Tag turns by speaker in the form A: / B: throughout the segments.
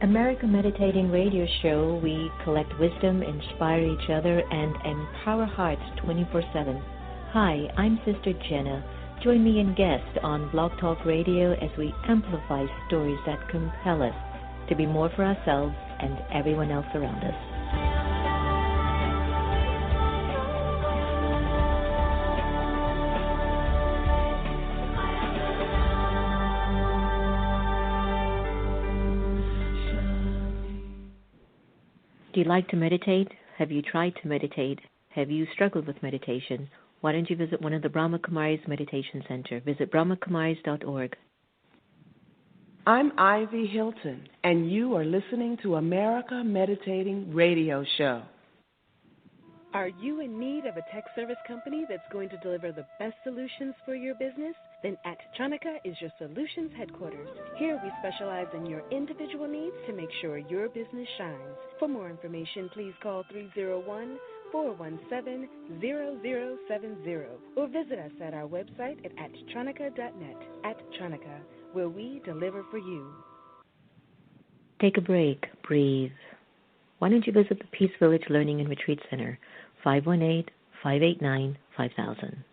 A: America Meditating Radio Show, we collect wisdom, inspire each other, and empower hearts 24/7. Hi, I'm Sister Jenna. Join me and guest on Blog Talk Radio as we amplify stories that compel us to be more for ourselves and everyone else around us. Do you like to meditate? Have you tried to meditate? Have you struggled with meditation? Why don't you visit one of the Brahma Kumaris Meditation Center? Visit brahmakumaris.org.
B: I'm Ivy Hilton, and you are listening to America Meditating Radio Show.
C: Are you in need of a tech service company that's going to deliver the best solutions for your business? Then Attronica is your solutions headquarters. Here we specialize in your individual needs to make sure your business shines. For more information, please call 301-417-0070 or visit us at our website at attronica.net. Attronica, where we deliver for you.
A: Take a break. Breathe. Why don't you visit the Peace Village Learning and Retreat Center, 518-589-5000.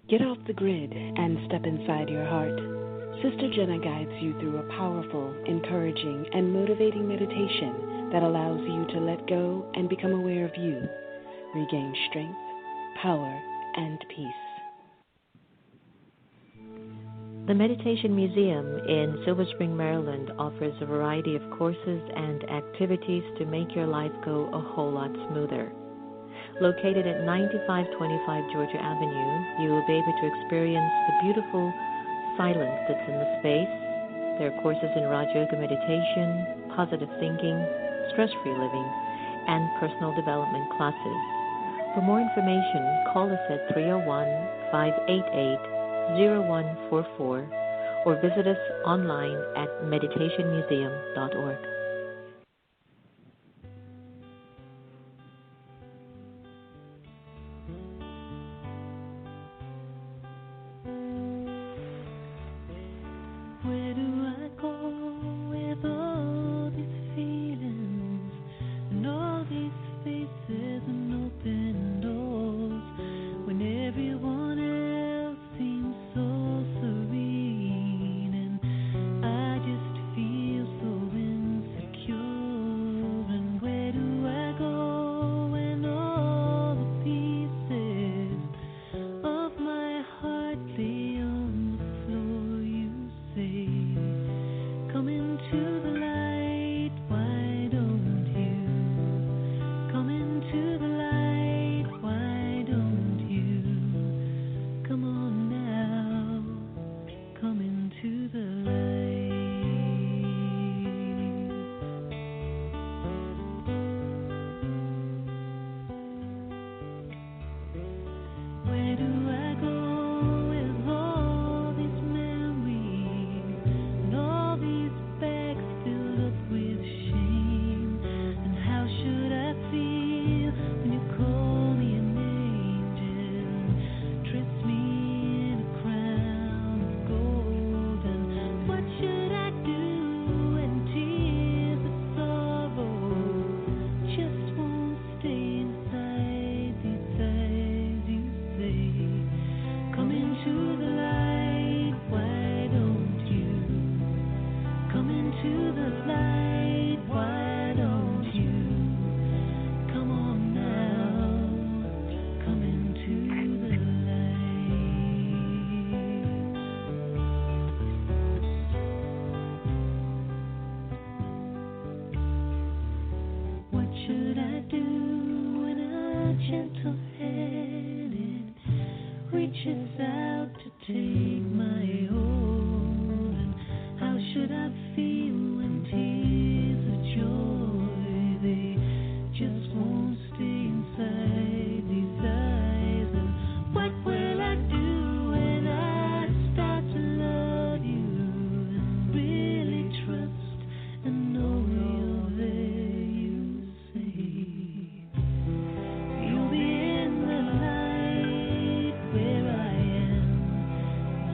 C: Get off the grid and step inside your heart. Sister Jenna guides you through a powerful, encouraging, and motivating meditation that allows you to let go and become aware of you, regain strength, power, and peace.
A: The Meditation Museum in Silver Spring, Maryland offers a variety of courses and activities to make your life go a whole lot smoother. Located at 9525 Georgia Avenue, you will be able to experience the beautiful silence that's in the space. There are courses in Raj Yoga meditation, positive thinking, stress-free living, and personal development classes. For more information, call us at 301-588-0144 or visit us online at meditationmuseum.org.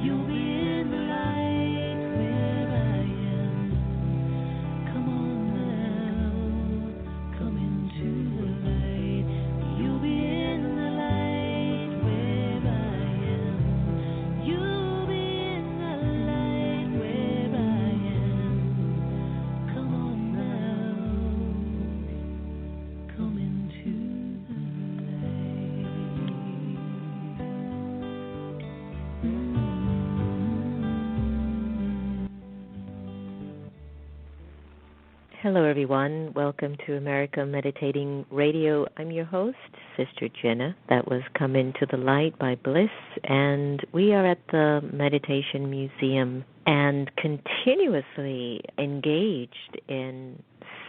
D: You'll be in the
A: Hello, everyone. Welcome to America Meditating Radio. I'm your host, Sister Jenna. That was Come Into the Light by Bliss, and we are at the Meditation Museum and continuously engaged in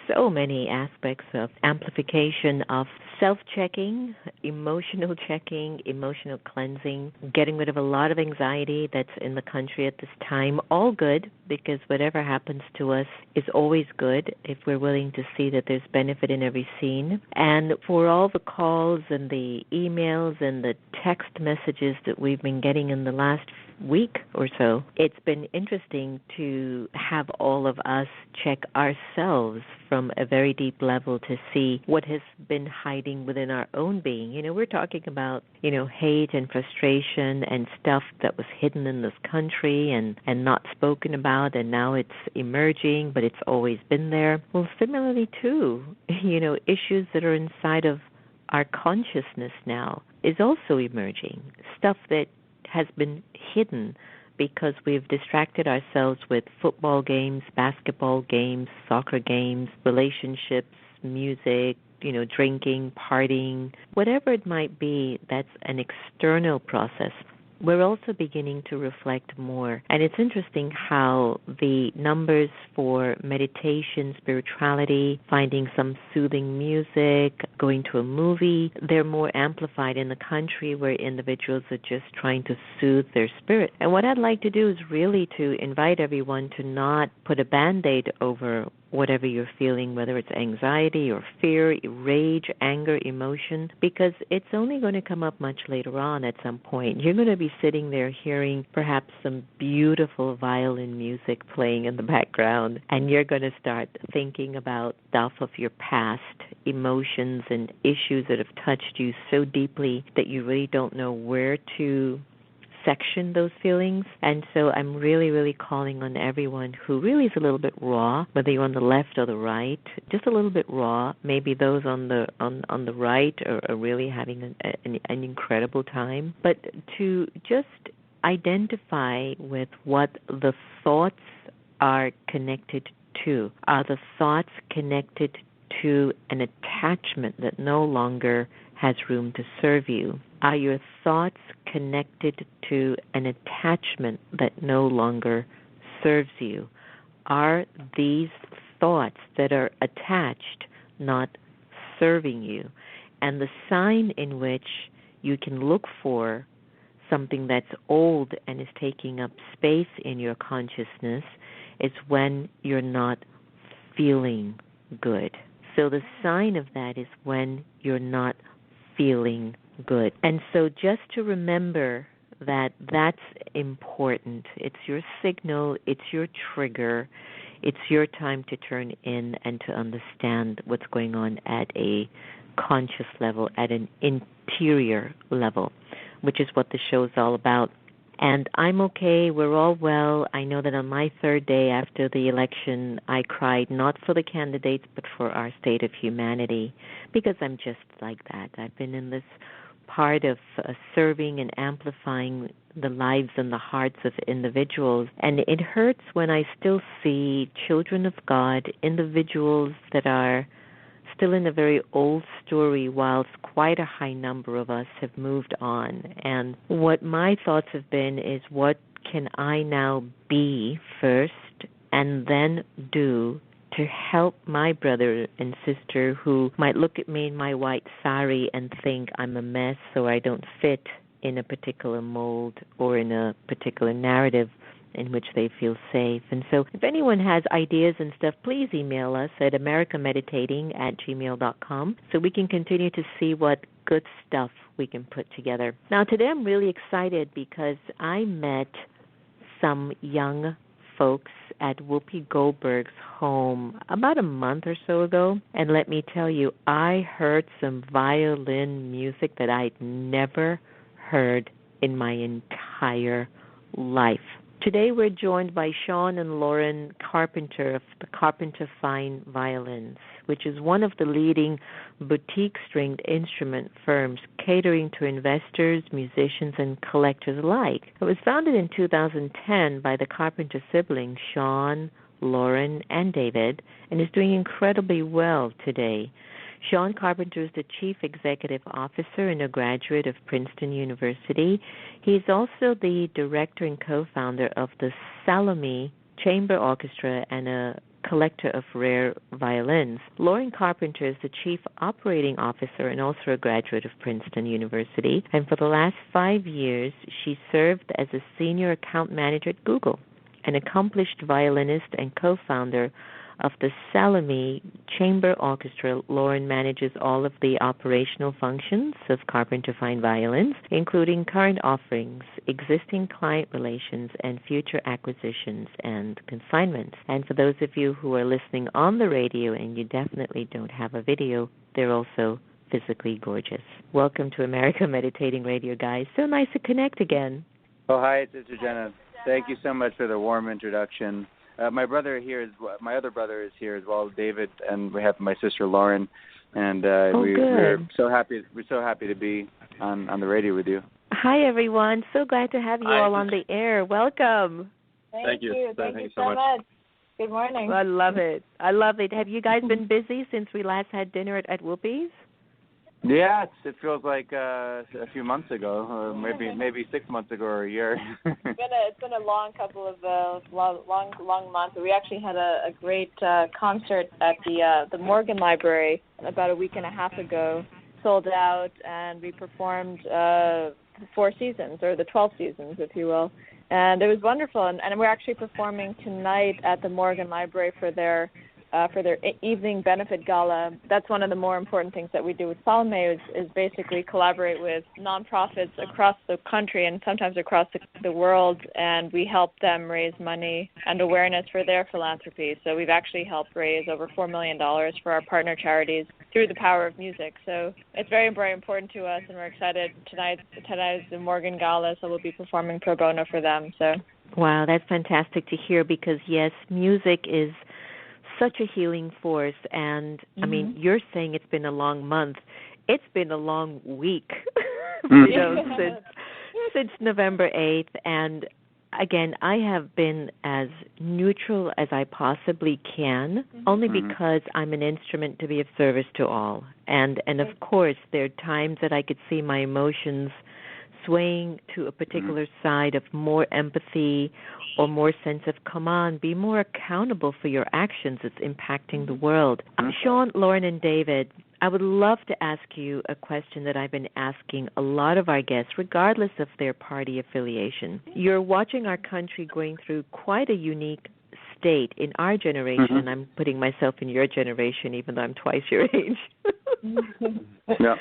A: so many aspects of amplification of self-checking, emotional checking, emotional cleansing, getting rid of a lot of anxiety that's in the country at this time. All good, because whatever happens to us is always good if we're willing to see that there's benefit in every scene. And for all the calls and the emails and the text messages that we've been getting in the last week or so, it's been interesting to have all of us check ourselves from a very deep level to see what has been hiding within our own being. We're talking about, hate and frustration and stuff that was hidden in this country and not spoken about, and now it's emerging, but it's always been there. Well, similarly, too, issues that are inside of our consciousness now is also emerging, stuff that has been hidden because we've distracted ourselves with football games, basketball games, soccer games, relationships, music, drinking, partying, whatever it might be. That's an external process. We're also beginning to reflect more. And it's interesting how the numbers for meditation, spirituality, finding some soothing music, going to a movie, they're more amplified in the country where individuals are just trying to soothe their spirit. And what I'd like to do is really to invite everyone to not put a Band-Aid over whatever you're feeling, whether it's anxiety or fear, rage, anger, emotion, because it's only going to come up much later on at some point. You're going to be sitting there hearing perhaps some beautiful violin music playing in the background, and you're going to start thinking about stuff of your past, emotions and issues that have touched you so deeply that you really don't know where to section those feelings. And so I'm really, really calling on everyone who really is a little bit raw, whether you're on the left or the right, just a little bit raw. Maybe those on the right are really having an incredible time. But to just identify with what the thoughts are connected to. Are the thoughts connected to an attachment that no longer has room to serve you? Are your thoughts connected to an attachment that no longer serves you? Are these thoughts that are attached not serving you? And the sign in which you can look for something that's old and is taking up space in your consciousness is when you're not feeling good. So the sign of that is when you're not feeling good. And so just to remember that that's important. It's your signal, it's your trigger, it's your time to turn in and to understand what's going on at a conscious level, at an interior level, which is what the show is all about. And I'm okay. We're all well. I know that on my third day after the election, I cried not for the candidates, but for our state of humanity, because I'm just like that. I've been in this part of serving and amplifying the lives and the hearts of individuals. And it hurts when I still see children of God, individuals that are still in a very old story, whilst quite a high number of us have moved on. And what my thoughts have been is, what can I now be first and then do to help my brother and sister who might look at me in my white sari and think I'm a mess or I don't fit in a particular mold or in a particular narrative in which they feel safe. And so if anyone has ideas and stuff, please email us at americameditating@gmail.com so we can continue to see what good stuff we can put together. Now, today I'm really excited because I met some young folks at Whoopi Goldberg's home about a month or so ago. And let me tell you, I heard some violin music that I'd never heard in my entire life. Today we're joined by Sean and Lauren Carpenter of the Carpenter Fine Violins, which is one of the leading boutique stringed instrument firms catering to investors, musicians, and collectors alike. It was founded in 2010 by the Carpenter siblings, Sean, Lauren, and David, and is doing incredibly well today. Sean Carpenter is the Chief Executive Officer and a graduate of Princeton University. He is also the director and co-founder of the Salomé Chamber Orchestra and a collector of rare violins. Lauren Carpenter is the Chief Operating Officer and also a graduate of Princeton University. And for the last 5 years, she served as a senior account manager at Google, an accomplished violinist and co-founder of the Salomé Chamber Orchestra. Lauren manages all of the operational functions of Carpenter Fine Violins, including current offerings, existing client relations, and future acquisitions and consignments. And for those of you who are listening on the radio and you definitely don't have a video, they're also physically gorgeous. Welcome to America Meditating Radio, guys. So nice to connect again.
D: Oh, hi, Sister Jenna. Thank you so much for the warm introduction. My other brother is here as well, David, and we have my sister Lauren, and we're so happy. We're so happy to be on the radio with you.
A: Hi, everyone. So glad to have you all on the air. Welcome.
E: Thank you. Thank you so much. Good morning.
A: I love it. Have you guys been busy since we last had dinner at Whoopi's?
D: Yeah, it feels like a few months ago, or maybe 6 months ago or a year.
E: It's been a long couple of long months. We actually had a great concert at the Morgan Library about a week and a half ago. Sold out, and we performed 4 seasons, or the 12 seasons, if you will. And it was wonderful. And we're actually performing tonight at the Morgan Library for their evening benefit gala. That's one of the more important things that we do with Salome is basically collaborate with nonprofits across the country and sometimes across the world, and we help them raise money and awareness for their philanthropy. So we've actually helped raise over $4 million for our partner charities through the power of music. So it's very, very important to us, and we're excited. Tonight is the Morgan Gala, so we'll be performing pro bono for them. So.
A: Wow, that's fantastic to hear because, yes, music is such a healing force, and I mean, you're saying it's been a long month. It's been a long week, since November 8th, and again, I have been as neutral as I possibly can, only because I'm an instrument to be of service to all, and of course, there are times that I could see my emotions swaying to a particular side of more empathy or more sense of, come on, be more accountable for your actions. It's impacting the world. Sean, Lauren, and David, I would love to ask you a question that I've been asking a lot of our guests, regardless of their party affiliation. You're watching our country going through quite a unique state in our generation, and I'm putting myself in your generation, even though I'm twice your age.
D: Yeah.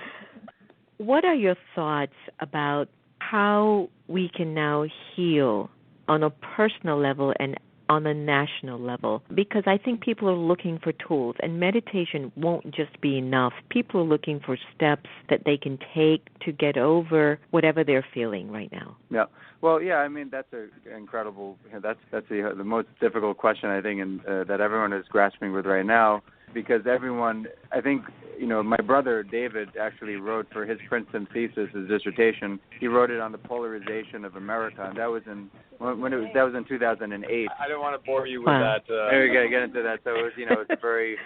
A: What are your thoughts about how we can now heal on a personal level and on a national level? Because I think people are looking for tools, and meditation won't just be enough. People are looking for steps that they can take to get over whatever they're feeling right now.
D: Yeah. Well, yeah, I mean, that's an incredible, that's the most difficult question, I think, that everyone is grasping with right now, because everyone, I think, my brother David actually wrote for his Princeton thesis, his dissertation. He wrote it on the polarization of America, and that was in 2008.
E: I don't want to bore you with that.
D: There we go, get into that. So it was, it's a very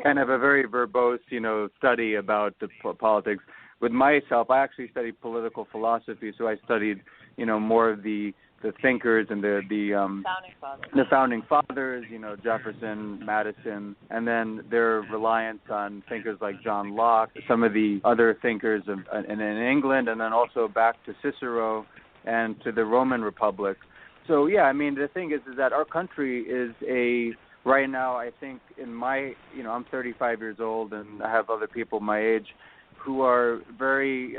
D: kind of a very verbose, study about the politics. With myself, I actually studied political philosophy, so I studied, more of the thinkers and the founding fathers, Jefferson, Madison, and then their reliance on thinkers like John Locke, some of the other thinkers in England, and then also back to Cicero and to the Roman Republic. So yeah, I mean, the thing is that our country is right now, I think I'm 35 years old, and I have other people my age who are very,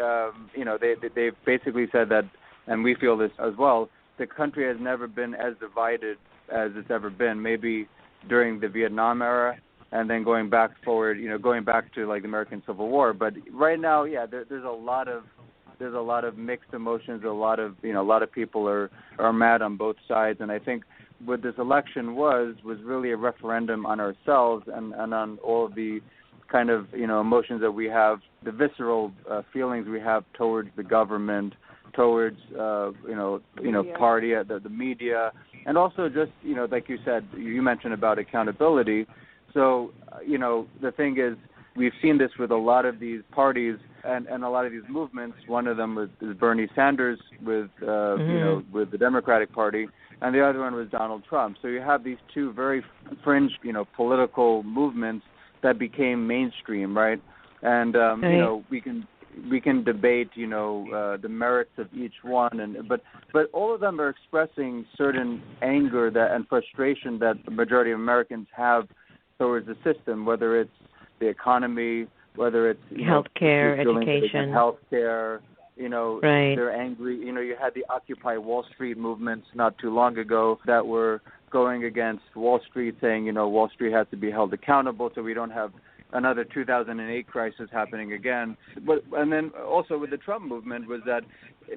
D: they've basically said that, and we feel this as well, the country has never been as divided as it's ever been, maybe during the Vietnam era and then going back forward, going back to like the American Civil War. But right now, yeah, there's a lot of there's a lot of mixed emotions. A lot of people are mad on both sides, and I think what this election was really a referendum on ourselves and on all of the kind of emotions that we have, the visceral feelings we have towards the government, towards party, the media, and also just like you said, you mentioned about accountability. So the thing is, we've seen this with a lot of these parties and a lot of these movements. One of them is Bernie Sanders with with the Democratic Party, and the other one was Donald Trump. So you have these two very fringe political movements that became mainstream, right? And we can debate the merits of each one, but all of them are expressing certain anger and frustration that the majority of Americans have towards the system, whether it's the economy, whether it's
A: healthcare, education,
D: healthcare.
A: Right.
D: They're angry. You had the Occupy Wall Street movements not too long ago that were going against Wall Street, saying Wall Street has to be held accountable so we don't have another 2008 crisis happening again. And then also with the Trump movement was that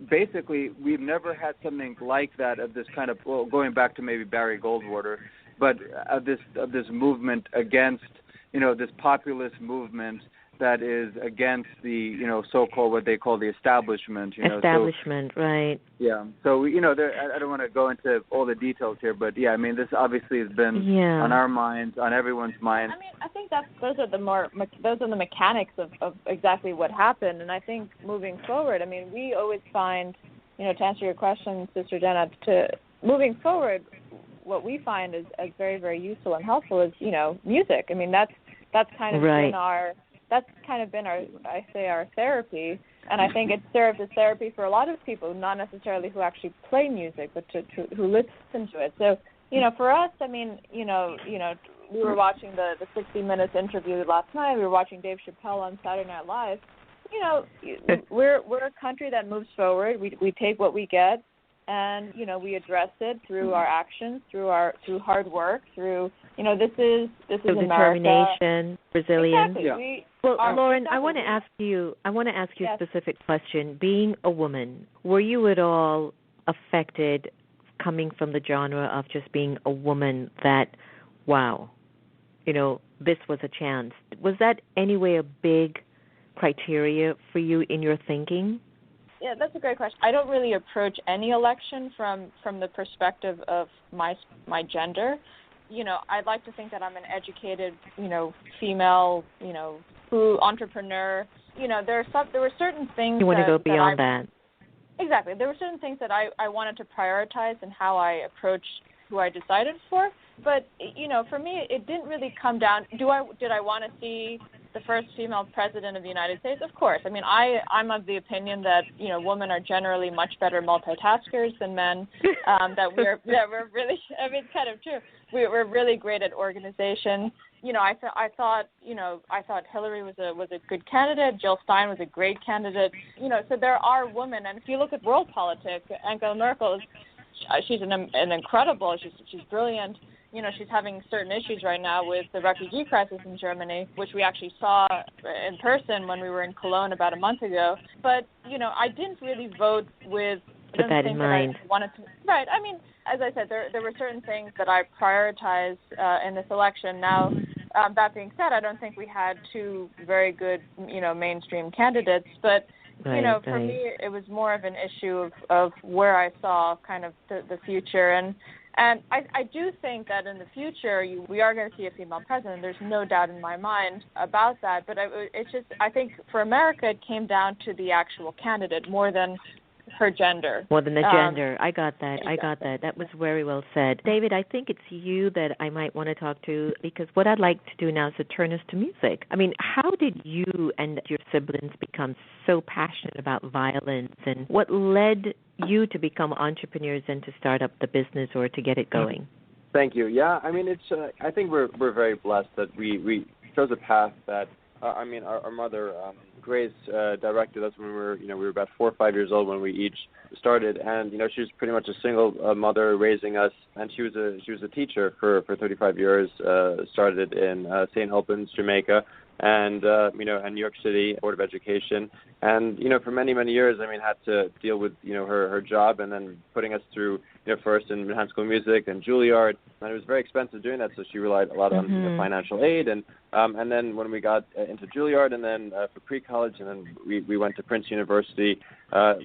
D: basically we've never had something like that of this kind of, well, going back to maybe Barry Goldwater, but of this movement against this populist movement that is against the so-called what they call the establishment.
A: Establishment, right?
D: Yeah. So I don't want to go into all the details here, but yeah, I mean this obviously has been on our minds, on everyone's minds.
E: I mean, I think those are the mechanics of exactly what happened, and I think moving forward, I mean, we always find, to answer your question, Sister Jenna, moving forward, what we find is as very, very useful and helpful is music. I mean that's kind of been our our therapy, and I think it served as therapy for a lot of people, not necessarily who actually play music, but who listen to it. So, for us, I mean, we were watching the 60 Minutes interview last night. We were watching Dave Chappelle on Saturday Night Live. We're a country that moves forward. We take what we get, and we address it through our actions, through hard work, through this is
A: determination, resilience.
E: Exactly.
A: Yeah. Lauren, I want to ask you a specific question. Being a woman, were you at all affected coming from the genre of just being a woman that, wow, this was a chance? Was that anyway a big criteria for you in your thinking?
E: Yeah, that's a great question. I don't really approach any election from the perspective of my gender. I'd like to think that I'm an educated, female, entrepreneur. There were certain things.
A: You want to go beyond that.
E: Exactly. There were certain things that I wanted to prioritize in how I approached who I decided for. But, for me, it didn't really come down. Did I want to see the first female president of the United States? Of course. I mean, I'm of the opinion that, women are generally much better multitaskers than men, that we're really, I mean, it's kind of true. We're really great at organization. I thought Hillary was a good candidate. Jill Stein was a great candidate. So there are women, and if you look at world politics, Angela Merkel she's an incredible. She's brilliant. She's having certain issues right now with the refugee crisis in Germany, which we actually saw in person when we were in Cologne about a month ago. But, I didn't really vote with
A: that in mind.
E: Right. I mean, as I said, there were certain things that I prioritized in this election. Now, that being said, I don't think we had two very good, mainstream candidates. But, for me, it was more of an issue of where I saw kind of the future. And I do think that in the future we are going to see a female president. There's no doubt in my mind about that. But I think for America, it came down to the actual candidate more than her gender.
A: More than the gender. I got that.
E: Exactly.
A: I got that. That was very well said. David, I think it's you that I might want to talk to, because what I'd like to do now is to turn us to music. I mean, how did you and your siblings become so passionate about violins, and what led you to become entrepreneurs and to start up the business or to get it going?
F: Thank you. Yeah, I mean, it's. I think we're very blessed that we chose a path that. Our mother, Grace, directed us when we were about 4 or 5 years old when we each started, and she was pretty much a single mother raising us, and she was a teacher for 35 years. Started in St. Albans, Jamaica, and and New York City Board of Education. And for many years, had to deal with her job, and then putting us through first in Manhattan School of Music and Juilliard, and it was very expensive doing that, so she relied a lot on financial aid. And then when we got into Juilliard, and then for pre-college, and then we went to Princeton University.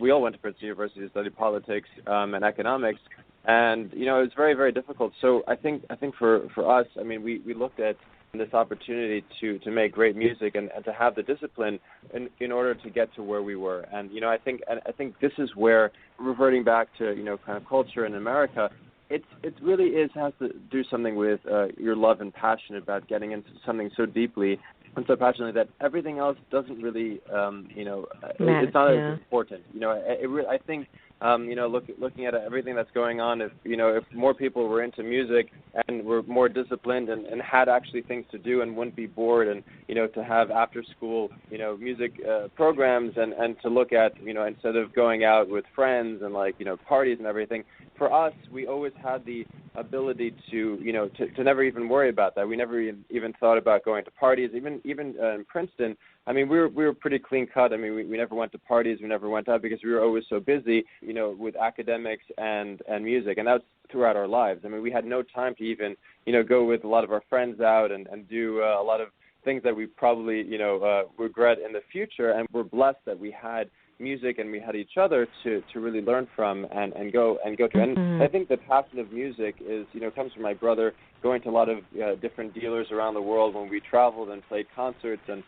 F: We all went to Princeton University to study politics and economics. And it was very difficult. So I think for us, we looked at this opportunity to make great music and to have the discipline in order to get to where we were. And I think this is where, reverting back to kind of culture in America, it really has to do something with your love and passion about getting into something so deeply and so passionately that everything else doesn't really it's not as important. I think looking at everything that's going on, if more people were into music and were more disciplined and had actually things to do and wouldn't be bored, and to have after school music programs and to look at instead of going out with friends and parties and everything. For us, we always had the ability to never even worry about that. We never even thought about going to parties. Even in Princeton, we were pretty clean cut. We never went to parties. We never went out because we were always so busy, with academics and music, and that was throughout our lives. We had no time to even, go with a lot of our friends out and do a lot of things that we probably, regret in the future. And we're blessed that we had music and we had each other to really learn from and go to. And I think the passion of music is comes from my brother going to a lot of different dealers around the world when we traveled and played concerts, and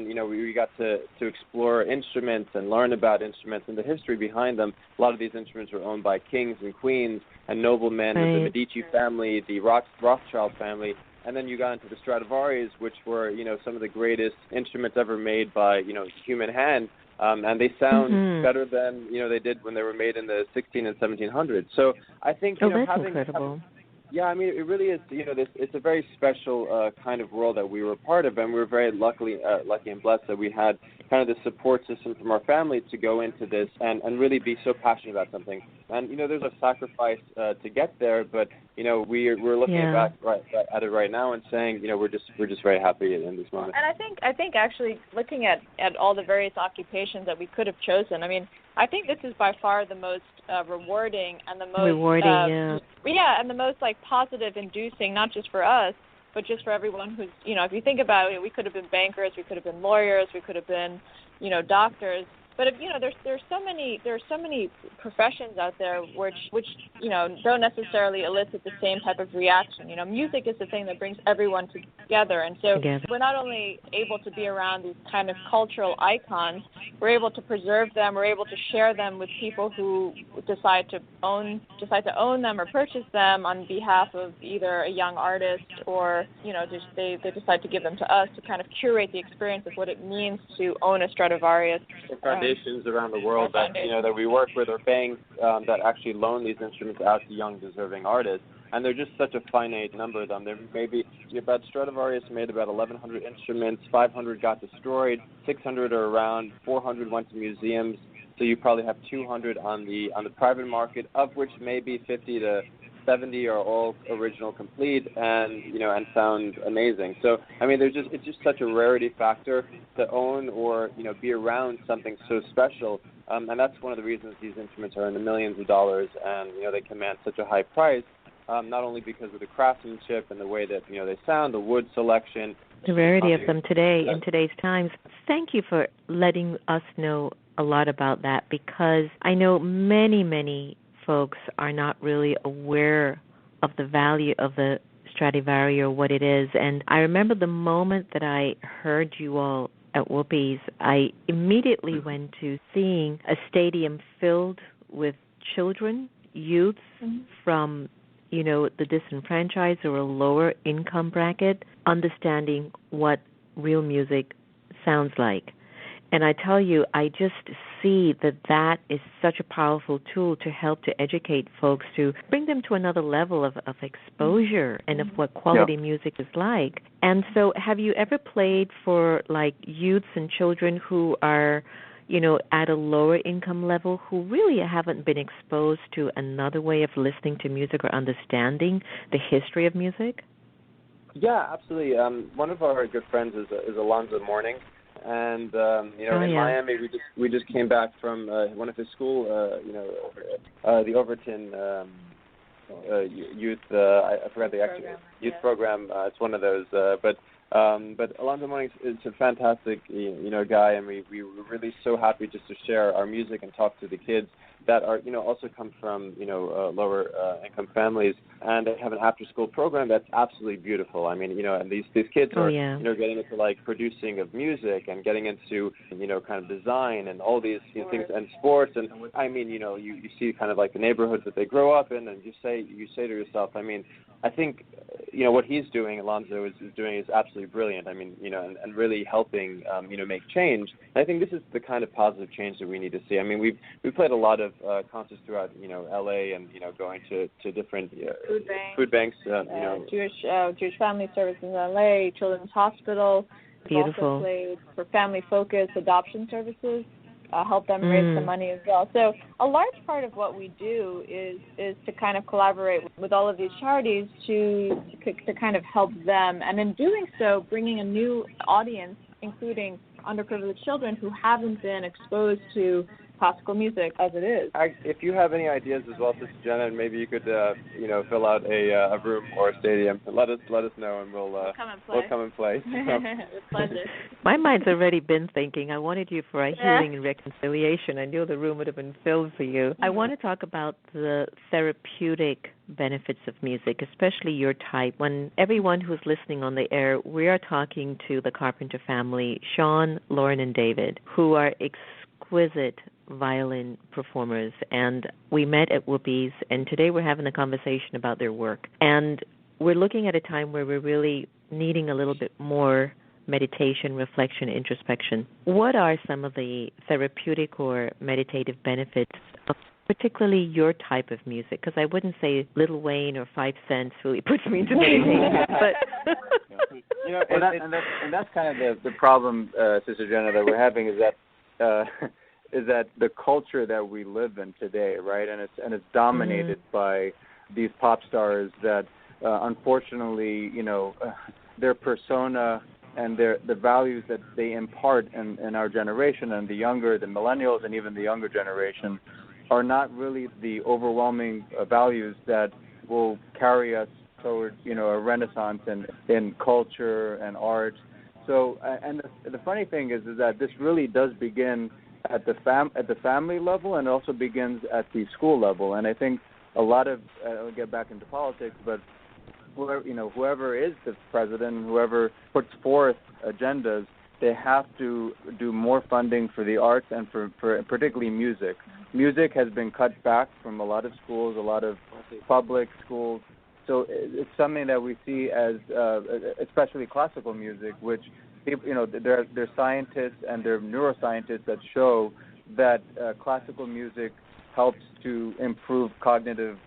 F: we got to explore instruments and learn about instruments and the history behind them. A lot of these instruments were owned by kings and queens and noblemen, the Medici family, the Rothschild family. And then you got into the Stradivaris, which were some of the greatest instruments ever made by human hand. And they sound better than they did when they were made in the 16 and 1700s. So I think
A: that's incredible.
F: It really is. It's a very special kind of world that we were a part of, and we were very lucky and blessed that we had kind of the support system from our family to go into this and really be so passionate about something. And there's a sacrifice to get there, but we're looking back at it right now and saying we're just very happy in this moment.
E: And I think actually looking at all the various occupations that we could have chosen, I think this is by far the most rewarding and the most and the most positive inducing, not just for us, but just for everyone who's if you think about it, we could have been bankers, we could have been lawyers, we could have been doctors. But there's so many professions out there which don't necessarily elicit the same type of reaction. Music is the thing that brings everyone together, and so we're not only able to be around these kind of cultural icons, we're able to preserve them, we're able to share them with people who decide to own them or purchase them on behalf of either a young artist or they decide to give them to us to kind of curate the experience of what it means to own a Stradivarius.
F: Foundations around the world that we work with are banks that actually loan these instruments out to young deserving artists, and they're just such a finite number of them. There may be about Stradivarius made about 1,100 instruments, 500 got destroyed, 600 are around, 400 went to museums. So you probably have 200 on the private market, of which maybe 50 to 70 are all original complete and sound amazing. So it's just such a rarity factor to own or be around something so special, and that's one of the reasons these instruments are in the millions of dollars and they command such a high price, not only because of the craftsmanship and the way that they sound, the wood selection,
A: the rarity of them today in today's times. Thank you for letting us know a lot about that, because I know many folks are not really aware of the value of the Stradivari or what it is. And I remember the moment that I heard you all at Whoopi's, I immediately went to seeing a stadium filled with children, youths from, the disenfranchised or a lower income bracket, understanding what real music sounds like. And I tell you, I just see that is such a powerful tool to help to educate folks, to bring them to another level of exposure and of what quality music is like. And so have you ever played for youths and children who are, at a lower income level, who really haven't been exposed to another way of listening to music or understanding the history of music?
F: Yeah, absolutely. One of our good friends is Alonzo Mourning, and in Miami we just came back from one of his school, the Overton youth. I forgot the actual youth program. It's one of those, but Alonzo Mourning is a fantastic guy, and we were really so happy just to share our music and talk to the kids that are also come from lower income families, and they have an after school program that's absolutely beautiful. I mean, and these kids are getting into like producing of music and getting into kind of design and all these things and sports, and I mean you see kind of like the neighborhoods that they grow up in, and you say to yourself, I mean, I think what he's doing, Alonzo is doing, is absolutely brilliant. I mean, and really helping make change. And I think this is the kind of positive change that we need to see. I mean, we've played a lot of concerts throughout LA, and going to different food banks.
E: Jewish Family Services in LA, Children's Hospital.
A: Beautiful.
E: We've also played for family focused adoption services. Help them raise the money as well. So a large part of what we do is to kind of collaborate with all of these charities to kind of help them, and in doing so, bringing a new audience, including underprivileged children who haven't been exposed to classical music as it is.
F: If you have any ideas as well, Sister Jenna, and maybe you could fill out a room or a stadium, let us know, and we'll come and play.
E: With pleasure.
A: My mind's already been thinking. I wanted you for a healing and reconciliation. I knew the room would have been filled for you. I want to talk about the therapeutic benefits of music, especially your type. When everyone who's listening on the air, we are talking to the Carpenter family, Sean, Lauren, and David, who are exquisite violin performers, and we met at Whoopi's, and today we're having a conversation about their work. And we're looking at a time where we're really needing a little bit more meditation, reflection, introspection. What are some of the therapeutic or meditative benefits of particularly your type of music? Because I wouldn't say Lil Wayne or 5 Cents really puts me into meditation, but
D: and that's kind of the problem, Sister Jenna, that we're having, is that the culture that we live in today, right? And it's dominated by these pop stars that, unfortunately, their persona and the values that they impart in our generation, and the millennials, and even the younger generation, are not really the overwhelming values that will carry us toward a renaissance in culture and art. So, and the funny thing is that this really does begin at the family level, and also begins at the school level. And I think a lot of I'll get back into politics, but whoever is the president, whoever puts forth agendas, they have to do more funding for the arts and for particularly music. Music has been cut back from a lot of schools, a lot of public schools. So it's something that we see as, especially classical music, which there are scientists and there are neuroscientists that show that classical music helps to improve cognitive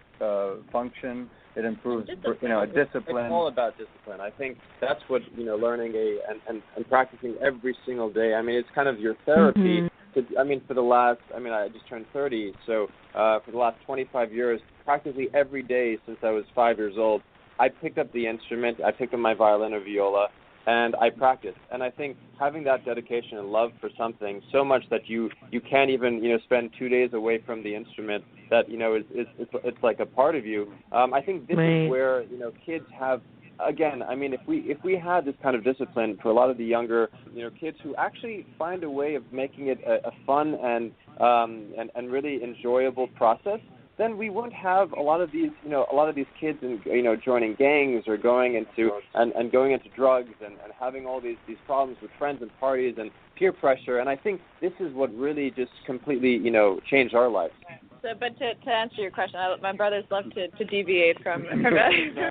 D: function. It improves, discipline.
F: It's all about discipline. I think that's what learning and practicing every single day. I mean, it's kind of your therapy. For the last, I just turned 30, so for the last 25 years, practically every day since I was 5 years old, I picked up the instrument. I picked up my violin or viola, and I practiced. And I think having that dedication and love for something so much that you can't even spend 2 days away from the instrument, that it's like a part of you. I think this is where kids have, again, if we had this kind of discipline for a lot of the younger kids who actually find a way of making it a fun and really enjoyable process, then we wouldn't have a lot of these kids joining gangs or going into drugs and having all these problems with friends and parties and peer pressure. And I think this is what really just completely changed our lives.
E: So, but to answer your question, my brothers love to deviate from answering questions. But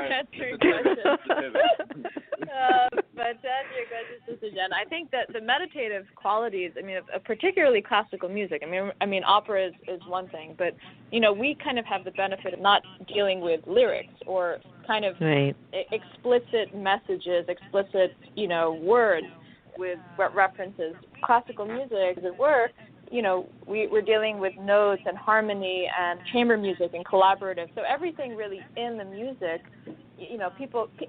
E: to answer your question, Sister Jen, I think that the meditative qualities, of particularly classical music, opera is one thing, but, we kind of have the benefit of not dealing with lyrics or kind of explicit messages, explicit, words with references. Classical music, as it were, we're dealing with notes and harmony and chamber music and collaborative. So everything really in the music,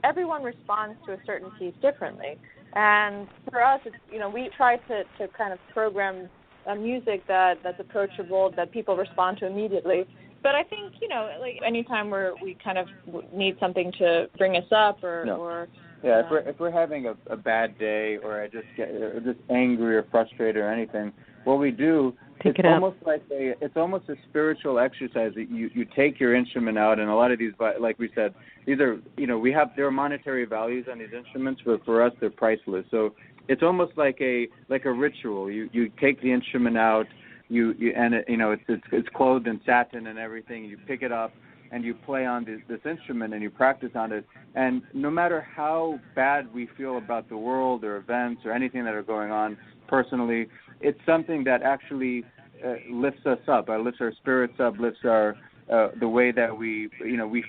E: everyone responds to a certain piece differently. And for us, it's, we try to kind of program a music that's approachable, that people respond to immediately. But I think, like anytime we kind of need something to bring us up or
D: yeah, if we're having a bad day or I just get just angry or frustrated or anything, what we do it's almost a spiritual exercise. That you take your instrument out, and a lot of these, like we said, these are there are monetary values on these instruments, but for us they're priceless. So it's almost like a ritual. You take the instrument out, it's clothed in satin and everything. You pick it up and you play on this instrument and you practice on it. And no matter how bad we feel about the world or events or anything that are going on personally, it's something that actually lifts us up, lifts our spirits up, lifts our the way that we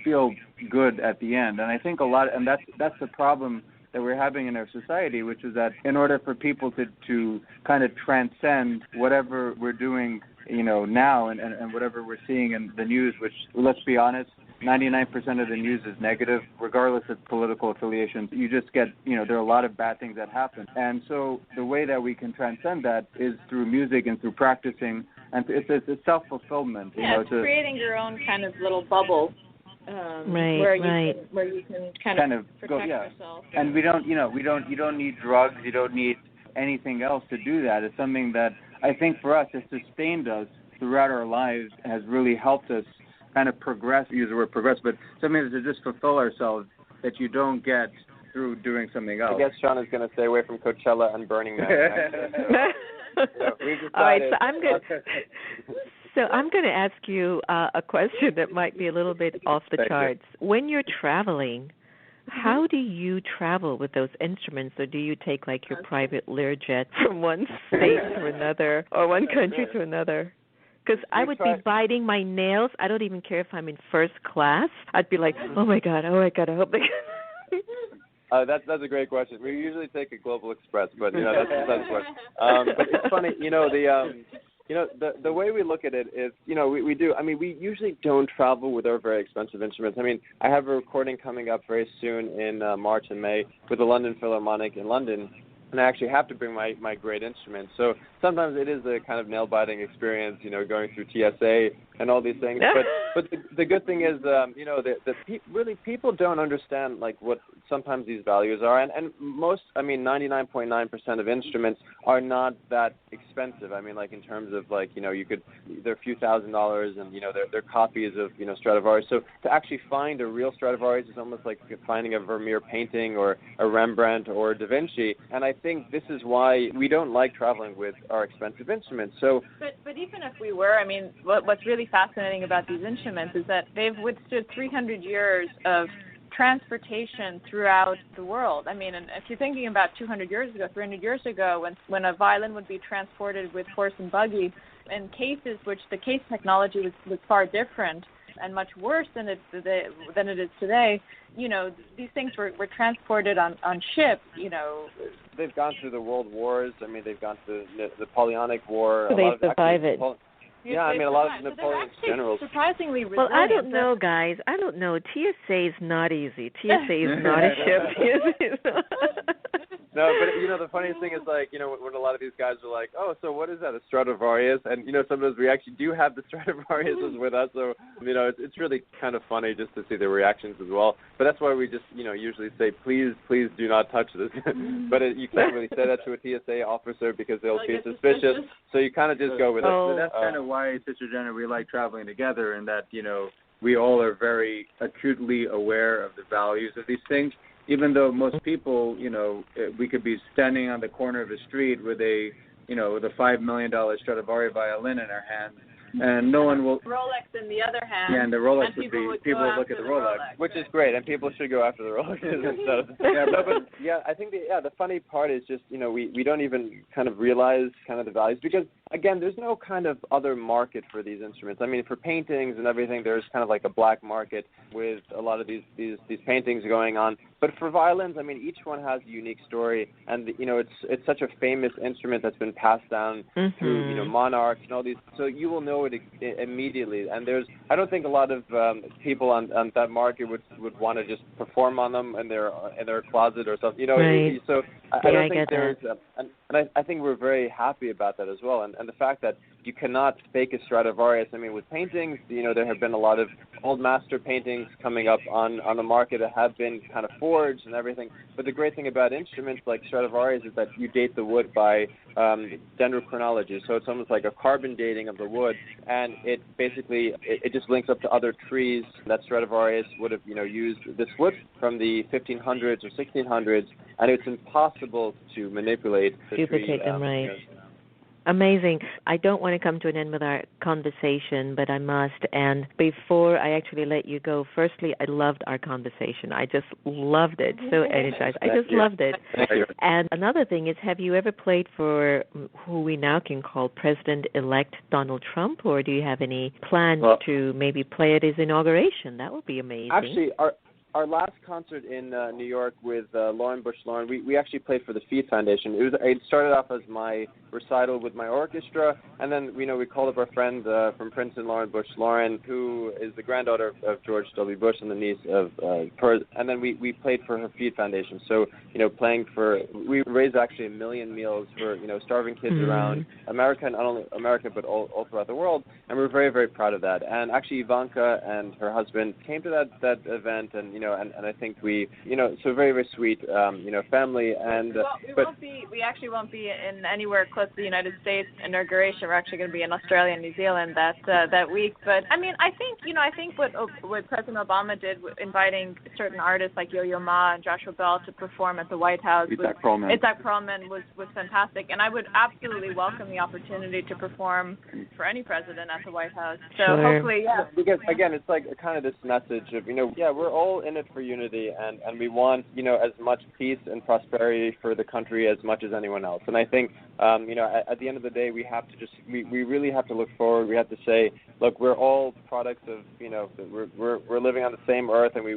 D: feel good at the end. And I think and that's the problem that we're having in our society, which is that in order for people to kind of transcend whatever we're doing, now and whatever we're seeing in the news, which, let's be honest, 99% of the news is negative, regardless of political affiliations. You just get, there are a lot of bad things that happen. And so the way that we can transcend that is through music and through practicing, and it's self-fulfillment.
E: It's creating your own kind of little bubble. Where you can kind of protect yourself.
D: And you don't need drugs, you don't need anything else to do that. It's something that I think for us has sustained us throughout our lives, has really helped us kind of progress, use the word progress, but something to just fulfill ourselves that you don't get through doing something else.
F: I guess Sean is going to stay away from Coachella and Burning Man. So we decided.
A: All right, so I'm going to ask you a question that might be a little bit off the charts. When you're traveling, how do you travel with those instruments, or do you take like your private Learjet from one state to another or one country to another? Because I would be biting my nails. I don't even care if I'm in first class. I'd be like, oh my God, I hope they
F: That's a great question. We usually take a Global Express, but that's the question. But it's funny, the way we look at it is, we do. I mean, we usually don't travel with our very expensive instruments. I mean, I have a recording coming up very soon in March and May with the London Philharmonic in London, and I actually have to bring my great instruments. So sometimes it is a kind of nail-biting experience, going through TSA and all these things. But the good thing is, really people don't understand like what sometimes these values are, and most, 99.9% of instruments are not that expensive. I mean, like in terms of like, they're a few $1,000s, and they're copies of Stradivari. So to actually find a real Stradivari is almost like finding a Vermeer painting or a Rembrandt or a Da Vinci. And I think this is why we don't like traveling with our expensive instruments. So,
E: but even if we were, what's really fascinating about these instruments is that they've withstood 300 years of transportation throughout the world. And if you're thinking about 200 years ago, 300 years ago, when a violin would be transported with horse and buggy in cases which the case technology was far different and much worse than it is today, these things were transported on ships,
F: They've gone through the world wars. They've gone through the Napoleonic War.
A: So they survive it.
F: Yeah, a lot of Napoleon's generals.
E: Surprisingly resilient.
A: Well, I don't know, guys. I don't know. TSA is not easy. TSA is not a ship.
F: No, but the funniest thing is like, when a lot of these guys are like, oh, so what is that, a Stradivarius? And sometimes we actually do have the Stradivariuses with us, so it's really kind of funny just to see the reactions as well. But that's why we just usually say, please do not touch this. But you can't really say that to a TSA officer because they'll be suspicious. So you kind of just go with it.
D: So that's kind of why, Sister Jenna, we like traveling together, and that we all are very acutely aware of the values of these things. Even though most people, we could be standing on the corner of the street with a $5 million Stradivari violin in our hand, and no one will.
E: Rolex in the other hand.
D: Yeah, and the Rolex
E: and
D: people would look at the Rolex,
F: which is great, and people should go after the Rolexes instead of. I think the funny part is just we don't even kind of realize kind of the values, because again, there's no kind of other market for these instruments. I mean, for paintings and everything, there's kind of like a black market with a lot of these paintings going on. But for violins, I mean, each one has a unique story, and it's such a famous instrument that's been passed down through monarchs and all these. So you will know it immediately. And I don't think a lot of people on that market would want to just perform on them in their closet or something.
A: Right.
F: So I don't think there's, and I think we're very happy about that as well. And the fact that you cannot fake a Stradivarius. I mean, with paintings, there have been a lot of old master paintings coming up on the market that have been kind of forged and everything. But the great thing about instruments like Stradivarius is that you date the wood by dendrochronology. So it's almost like a carbon dating of the wood, and it basically it just links up to other trees that Stradivarius would have used this wood from the 1500s or 1600s, and it's impossible to manipulate the
A: duplicate
F: tree,
A: them, right? Amazing. I don't want to come to an end with our conversation, but I must. And before I actually let you go, firstly, I loved our conversation. I just loved it. So energized. I just loved it. And another thing is, have you ever played for who we now can call President-elect Donald Trump, or do you have any plans to maybe play at his inauguration? That would be amazing.
F: Actually, our last concert in New York with Lauren Bush Lauren, we actually played for the Feed Foundation. It started off as my recital with my orchestra, and then we called up our friend from Princeton, Lauren Bush Lauren, who is the granddaughter of George W. Bush and the niece of and then we played for her Feed Foundation. So we raised actually 1 million meals for starving kids around America, and not only America but all throughout the world, and we're very, very proud of that. And actually Ivanka and her husband came to that event, and and I think we so very, very sweet family. And
E: we actually won't be in anywhere close to the United States inauguration. We're actually going to be in Australia and New Zealand that week. But I mean, I think what President Obama did, inviting certain artists like Yo-Yo Ma and Joshua Bell to perform at the White House, Itzhak Perlman was fantastic, and I would absolutely welcome the opportunity to perform for any president at the White House. So hopefully,
F: because again, it's like kind of this message of we're all in it for unity, and we want as much peace and prosperity for the country as much as anyone else. And I think at the end of the day, we have to we really have to look forward. We have to say, look, we're all products of we're living on the same earth, and we